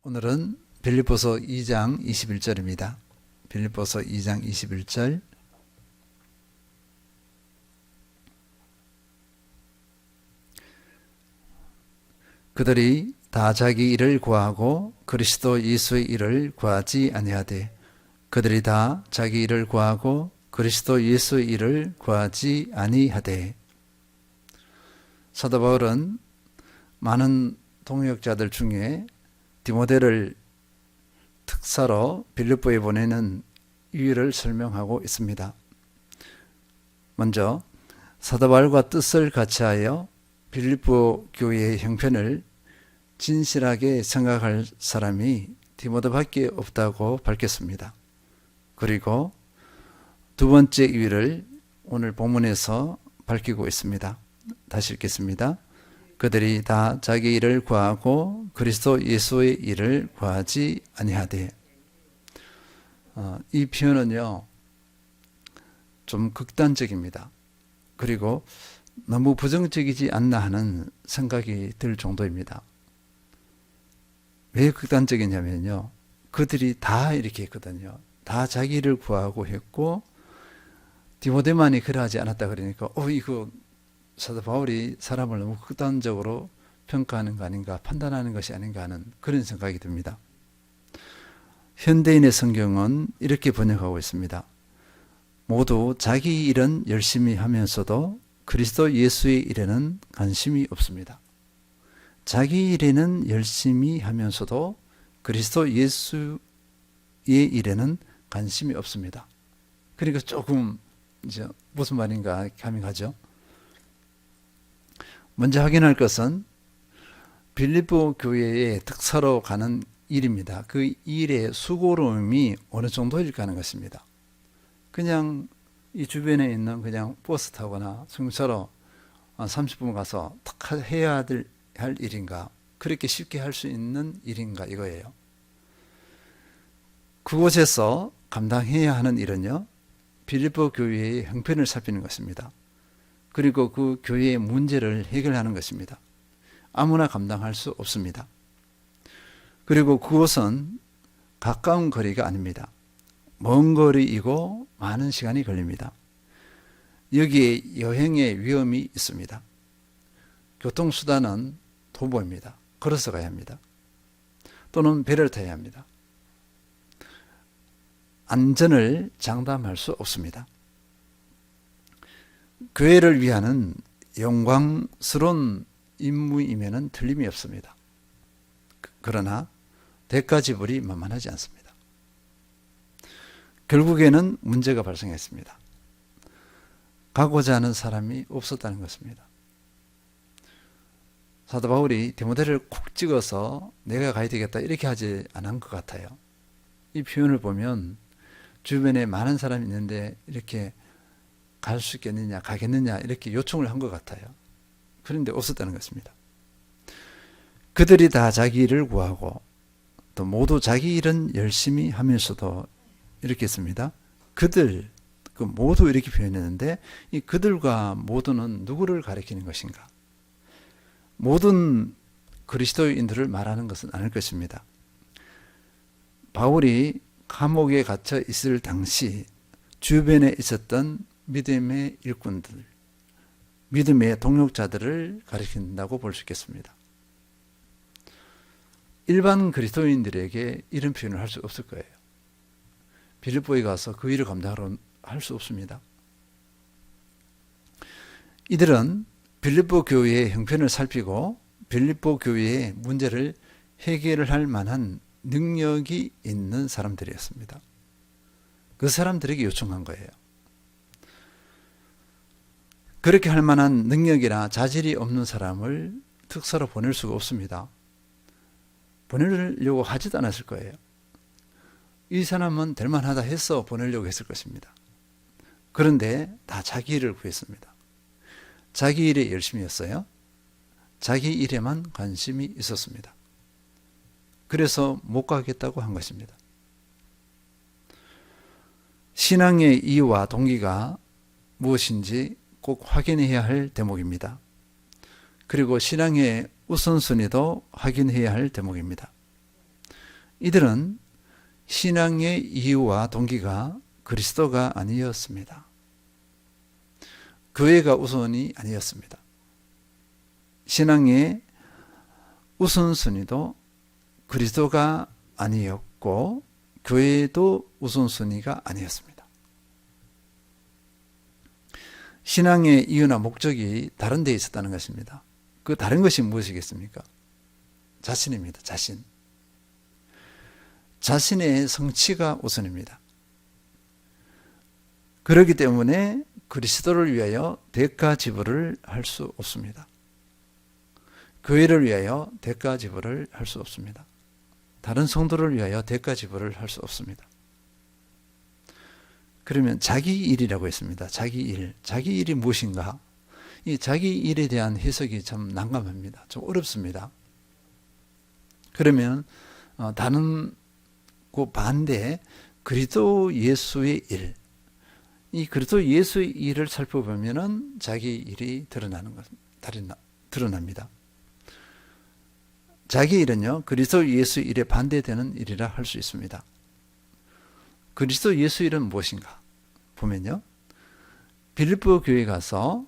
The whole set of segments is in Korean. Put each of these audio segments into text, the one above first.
오늘은 빌립보서 2장 21절입니다. 빌립보서 2장 21절. 그들이 다 자기 일을 구하고 그리스도 예수의 일을 구하지 아니하되 그들이 다 자기 일을 구하고 그리스도 예수의 일을 구하지 아니하되. 사도 바울은 많은 동역자들 중에 디모데를 특사로 빌립보에 보내는 이유를 설명하고 있습니다. 먼저 사도 바울과 뜻을 같이하여 빌립보 교회의 형편을 진실하게 생각할 사람이 디모데밖에 없다고 밝혔습니다. 그리고 두 번째 이유를 오늘 본문에서 밝히고 있습니다. 다시 읽겠습니다. 그들이 다 자기 일을 구하고 그리스도 예수의 일을 구하지 아니하되. 이 표현은요 좀 극단적입니다. 그리고 너무 부정적이지 않나 하는 생각이 들 정도입니다. 왜 극단적이냐면요, 그들이 다 이렇게 했거든요. 다 자기 일을 구하고 했고 디모데만이 그러하지 않았다 그러니까 이거 사도 바울이 사람을 너무 극단적으로 평가하는 거 아닌가, 판단하는 것이 아닌가 하는 그런 생각이 듭니다. 현대인의 성경은 이렇게 번역하고 있습니다. 모두 자기 일은 열심히 하면서도 그리스도 예수의 일에는 관심이 없습니다. 자기 일에는 열심히 하면서도 그리스도 예수의 일에는 관심이 없습니다. 그러니까 조금 이제 무슨 말인가 감이 가죠. 먼저 확인할 것은 빌립보 교회의 특사로 가는 일입니다. 그 일의 수고로움이 어느 정도일까 하는 것입니다. 그냥 이 주변에 있는 그냥 버스 타거나 승차로 30분 가서 탁 해야 할 일인가, 그렇게 쉽게 할 수 있는 일인가 이거예요. 그곳에서 감당해야 하는 일은요, 빌립보 교회의 형편을 살피는 것입니다. 그리고 그 교회의 문제를 해결하는 것입니다. 아무나 감당할 수 없습니다. 그리고 그곳은 가까운 거리가 아닙니다. 먼 거리이고 많은 시간이 걸립니다. 여기에 여행의 위험이 있습니다. 교통수단은 도보입니다. 걸어서 가야 합니다. 또는 배를 타야 합니다. 안전을 장담할 수 없습니다. 교회를 위하는 영광스러운 임무임에는 틀림이 없습니다. 그러나 대가 지불이 만만하지 않습니다. 결국에는 문제가 발생했습니다. 가고자 하는 사람이 없었다는 것입니다. 사도 바울이 디모데를 콕 찍어서 내가 가야 되겠다 이렇게 하지 않은 것 같아요. 이 표현을 보면 주변에 많은 사람이 있는데 이렇게 갈 수 있겠느냐, 가겠느냐 이렇게 요청을 한 것 같아요. 그런데 없었다는 것입니다. 그들이 다 자기 일을 구하고 또 모두 자기 일은 열심히 하면서도 이렇게 했습니다. 그들, 모두 이렇게 표현했는데 이 그들과 모두는 누구를 가리키는 것인가? 모든 그리스도인들을 말하는 것은 아닐 것입니다. 바울이 감옥에 갇혀 있을 당시 주변에 있었던 믿음의 일꾼들, 믿음의 동역자들을 가리킨다고 볼 수 있겠습니다. 일반 그리스도인들에게 이런 표현을 할 수 없을 거예요. 빌립보에 가서 그 일을 감당하러 할 수 없습니다. 이들은 빌립보 교회의 형편을 살피고 빌립보 교회의 문제를 해결할 만한 능력이 있는 사람들이었습니다. 그 사람들에게 요청한 거예요. 그렇게 할 만한 능력이나 자질이 없는 사람을 특사로 보낼 수가 없습니다. 보내려고 하지도 않았을 거예요. 이 사람은 될 만하다 해서 보내려고 했을 것입니다. 그런데 다 자기 일을 구했습니다. 자기 일에 열심히 했어요. 자기 일에만 관심이 있었습니다. 그래서 못 가겠다고 한 것입니다. 신앙의 이유와 동기가 무엇인지 꼭 확인해야 할 대목입니다. 그리고 신앙의 우선순위도 확인해야 할 대목입니다. 이들은 신앙의 이유와 동기가 그리스도가 아니었습니다. 교회가 우선이 아니었습니다. 신앙의 우선순위도 그리스도가 아니었고 교회도 우선순위가 아니었습니다. 신앙의 이유나 목적이 다른 데 있었다는 것입니다. 그 다른 것이 무엇이겠습니까? 자신입니다. 자신. 자신의 성취가 우선입니다. 그렇기 때문에 그리스도를 위하여 대가 지불을 할 수 없습니다. 교회를 위하여 대가 지불을 할 수 없습니다. 다른 성도를 위하여 대가 지불을 할 수 없습니다. 그러면 자기 일이라고 했습니다. 자기 일. 자기 일이 무엇인가? 이 자기 일에 대한 해석이 참 난감합니다. 좀 어렵습니다. 그러면 다른 그 반대 그리스도 예수의 일. 이 그리스도 예수의 일을 살펴보면은 자기 일이 드러납니다. 자기 일은요, 그리스도 예수 일에 반대되는 일이라 할 수 있습니다. 그리스도 예수 일은 무엇인가? 보면요, 빌립보 교회 가서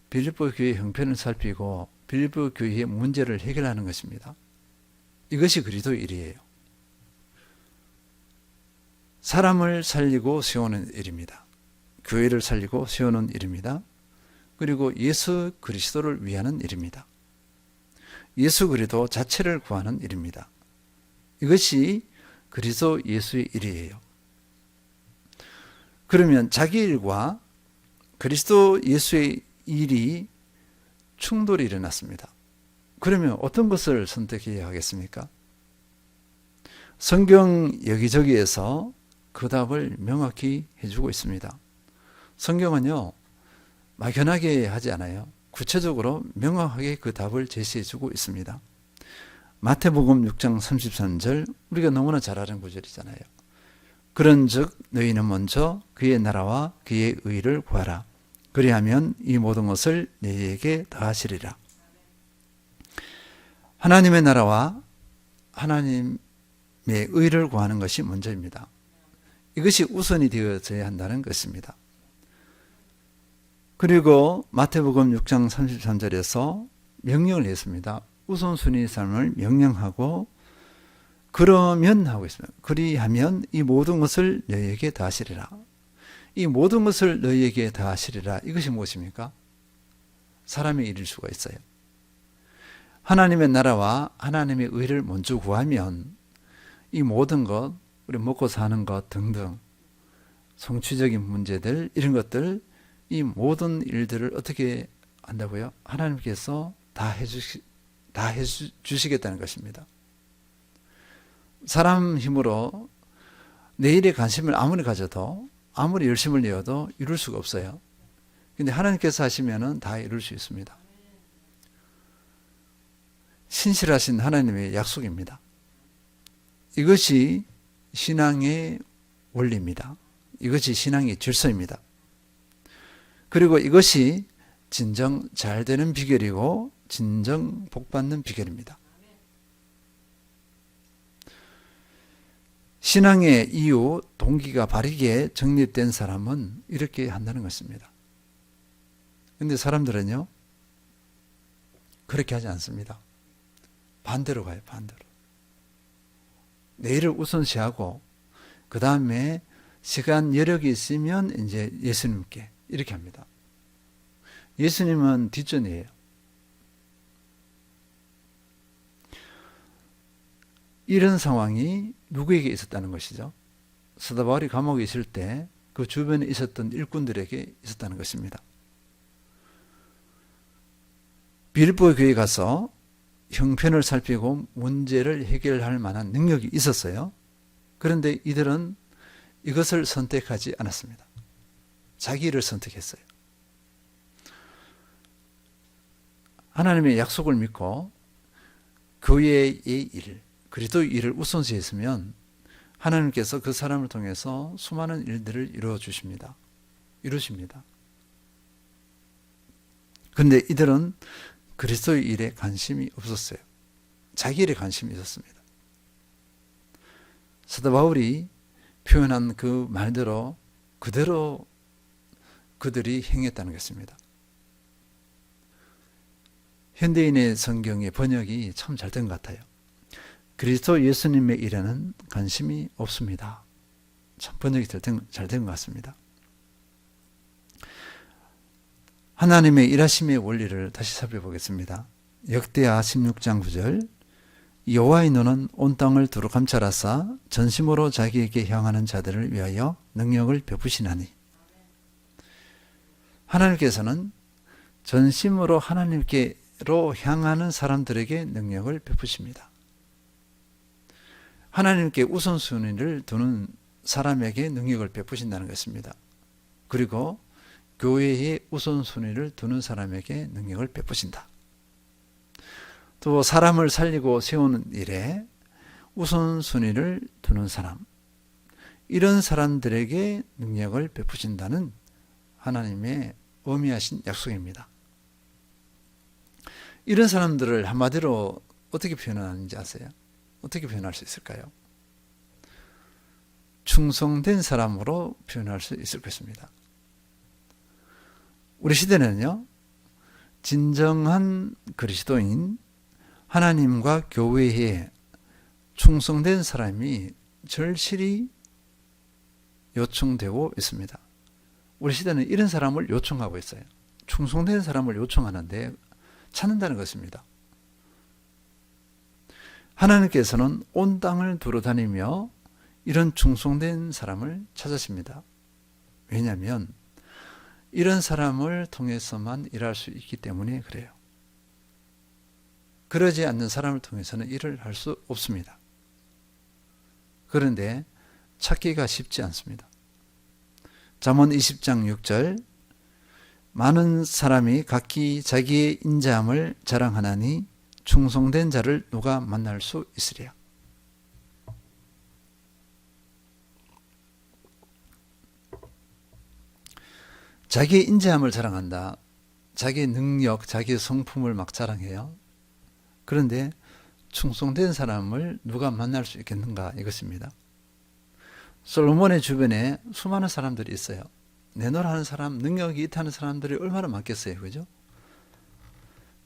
빌립보 교회 형편을 살피고 빌립보 교회의 문제를 해결하는 것입니다. 이것이 그리스도 일이에요. 사람을 살리고 세우는 일입니다. 교회를 살리고 세우는 일입니다. 그리고 예수 그리스도를 위하는 일입니다. 예수 그리스도 자체를 구하는 일입니다. 이것이 그리스도 예수의 일이에요. 그러면 자기 일과 그리스도 예수의 일이 충돌이 일어났습니다. 그러면 어떤 것을 선택해야 하겠습니까? 성경 여기저기에서 그 답을 명확히 해주고 있습니다. 성경은요, 막연하게 하지 않아요. 구체적으로 명확하게 그 답을 제시해주고 있습니다. 마태복음 6장 33절, 우리가 너무나 잘 아는 구절이잖아요. 그런즉 너희는 먼저 그의 나라와 그의 의를 구하라. 그리하면 이 모든 것을 너희에게 더하시리라. 하나님의 나라와 하나님의 의를 구하는 것이 먼저입니다. 이것이 우선이 되어져야 한다는 것입니다. 그리고 마태복음 6장 33절에서 명령을 했습니다. 우선순위 삶을 명령하고 그러면 하고 있습니다. 그리하면 이 모든 것을 너희에게 더하시리라. 이 모든 것을 너희에게 더하시리라. 이것이 무엇입니까? 사람의 일일 수가 있어요. 하나님의 나라와 하나님의 의를 먼저 구하면 이 모든 것, 우리 먹고 사는 것 등등 성취적인 문제들, 이런 것들, 이 모든 일들을 어떻게 한다고요? 하나님께서 다 해주시겠다는 것입니다. 사람 힘으로 내 일에 관심을 아무리 가져도, 아무리 열심을 내어도 이룰 수가 없어요. 근데 하나님께서 하시면은 다 이룰 수 있습니다. 신실하신 하나님의 약속입니다. 이것이 신앙의 원리입니다. 이것이 신앙의 질서입니다. 그리고 이것이 진정 잘 되는 비결이고 진정 복받는 비결입니다. 신앙의 이유, 동기가 바르게 정립된 사람은 이렇게 한다는 것입니다. 그런데 사람들은요, 그렇게 하지 않습니다. 반대로 가요, 반대로. 내일을 우선시하고, 그 다음에 시간, 여력이 있으면 이제 예수님께 이렇게 합니다. 예수님은 뒷전이에요. 이런 상황이 누구에게 있었다는 것이죠? 사도 바울이 감옥에 있을 때 그 주변에 있었던 일꾼들에게 있었다는 것입니다. 빌립보 교회에 가서 형편을 살피고 문제를 해결할 만한 능력이 있었어요. 그런데 이들은 이것을 선택하지 않았습니다. 자기를 선택했어요. 하나님의 약속을 믿고 교회의 일, 그리스도의 일을 우선시했으면 하나님께서 그 사람을 통해서 수많은 일들을 이루어 주십니다. 이루십니다. 그런데 이들은 그리스도의 일에 관심이 없었어요. 자기 일에 관심이 있었습니다. 사도 바울이 표현한 그 말대로 그대로 그들이 행했다는 것입니다. 현대인의 성경의 번역이 참 잘 된 것 같아요. 그리스도 예수님의 일에는 관심이 없습니다. 참 번역이 잘 된 것 같습니다. 하나님의 일하심의 원리를 다시 살펴보겠습니다. 역대하 16장 9절 여호와의 눈은 온 땅을 두루 감찰하사 전심으로 자기에게 향하는 자들을 위하여 능력을 베푸시나니. 하나님께서는 전심으로 하나님께로 향하는 사람들에게 능력을 베푸십니다. 하나님께 우선순위를 두는 사람에게 능력을 베푸신다는 것입니다. 그리고 교회에 우선순위를 두는 사람에게 능력을 베푸신다. 또 사람을 살리고 세우는 일에 우선순위를 두는 사람, 이런 사람들에게 능력을 베푸신다는 하나님의 의미하신 약속입니다. 이런 사람들을 한마디로 어떻게 표현하는지 아세요? 어떻게 표현할 수 있을까요? 충성된 사람으로 표현할 수 있을 것입니다. 우리 시대는요, 진정한 그리스도인, 하나님과 교회에 충성된 사람이 절실히 요청되고 있습니다. 우리 시대는 이런 사람을 요청하고 있어요. 충성된 사람을 요청하는데 찾는다는 것입니다. 하나님께서는 온 땅을 두루다니며 이런 충성된 사람을 찾으십니다. 왜냐하면 이런 사람을 통해서만 일할 수 있기 때문에 그래요. 그러지 않는 사람을 통해서는 일을 할 수 없습니다. 그런데 찾기가 쉽지 않습니다. 잠언 20장 6절 많은 사람이 각기 자기의 인자함을 자랑하나니 충성된 자를 누가 만날 수 있으랴. 자기의 인자함을 자랑한다. 자기의 능력, 자기의 성품을 막 자랑해요. 그런데 충성된 사람을 누가 만날 수 있겠는가 이것입니다. 솔로몬의 주변에 수많은 사람들이 있어요. 내노라하는 사람, 능력이 있다는 사람들이 얼마나 많겠어요. 그죠?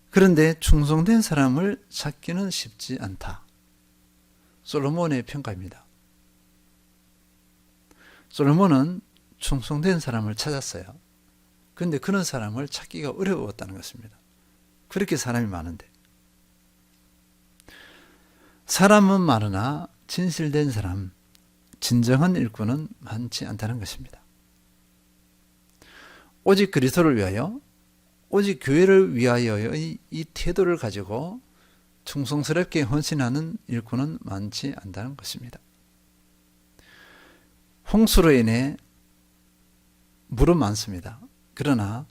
그런데 충성된 사람을 찾기는 쉽지 않다. 솔로몬의 평가입니다. 솔로몬은 충성된 사람을 찾았어요. 그런데 그런 사람을 찾기가 어려웠다는 것입니다. 그렇게 사람이 많은데. 사람은 많으나 진실된 사람, 진정한 일꾼은 많지 않다는 것입니다. 오직 그리스도를 위하여, 오직 교회를 위하여의 이 태도를 가지고 충성스럽게 헌신하는 일꾼은 많지 않다는 것입니다. 홍수로 인해 물은 많습니다. 그러나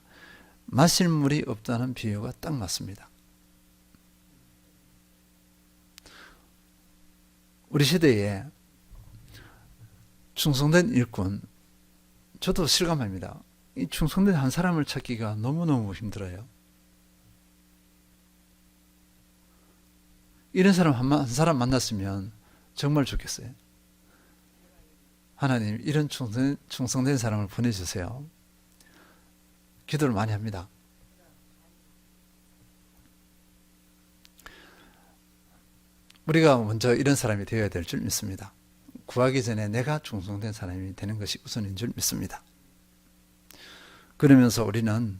마실 물이 없다는 비유가 딱 맞습니다. 우리 시대에 충성된 일꾼, 저도 실감합니다. 이 충성된 한 사람을 찾기가 너무너무 힘들어요. 이런 사람 한 사람 만났으면 정말 좋겠어요. 하나님, 이런 충성된 사람을 보내주세요. 기도를 많이 합니다. 우리가 먼저 이런 사람이 되어야 될 줄 믿습니다. 구하기 전에 내가 충성된 사람이 되는 것이 우선인 줄 믿습니다. 그러면서 우리는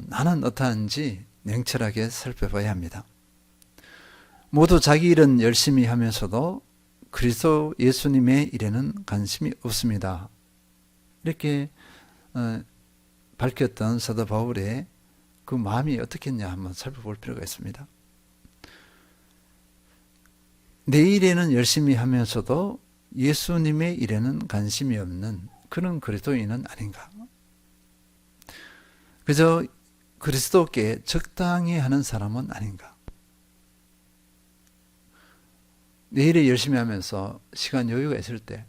나는 어떠한지 냉철하게 살펴봐야 합니다. 모두 자기 일은 열심히 하면서도 그리스도 예수님의 일에는 관심이 없습니다. 이렇게 밝혔던 사도 바울의 그 마음이 어떻겠냐 한번 살펴볼 필요가 있습니다. 내 일에는 열심히 하면서도 예수님의 일에는 관심이 없는 그런 그리스도인은 아닌가? 그저 그리스도께 적당히 하는 사람은 아닌가? 내 일에 열심히 하면서 시간 여유가 있을 때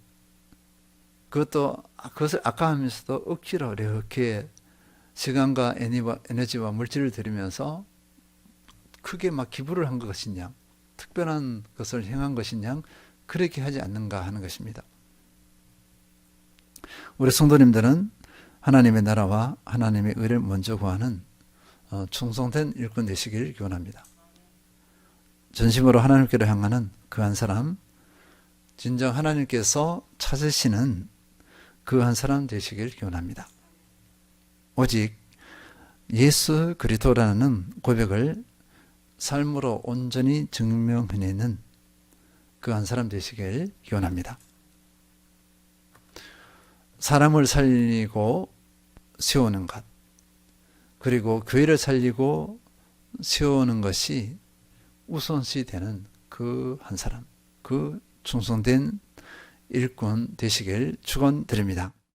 그것을 아까워하면서도 억지로 이렇게 시간과 에너지와 물질을 들이면서 크게 막 기부를 한 것이냐, 특별한 것을 행한 것이냐, 그렇게 하지 않는가 하는 것입니다. 우리 성도님들은 하나님의 나라와 하나님의 의를 먼저 구하는 충성된 일꾼 되시길 기원합니다. 전심으로 하나님께로 향하는 그 한 사람, 진정 하나님께서 찾으시는 그 한 사람 되시길 기원합니다. 오직 예수 그리스도라는 고백을 삶으로 온전히 증명해내는 그 한 사람 되시길 기원합니다. 사람을 살리고 세우는 것, 그리고 교회를 살리고 세우는 것이 우선시 되는 그 한 사람, 그 충성된 일꾼 되시길 축원드립니다.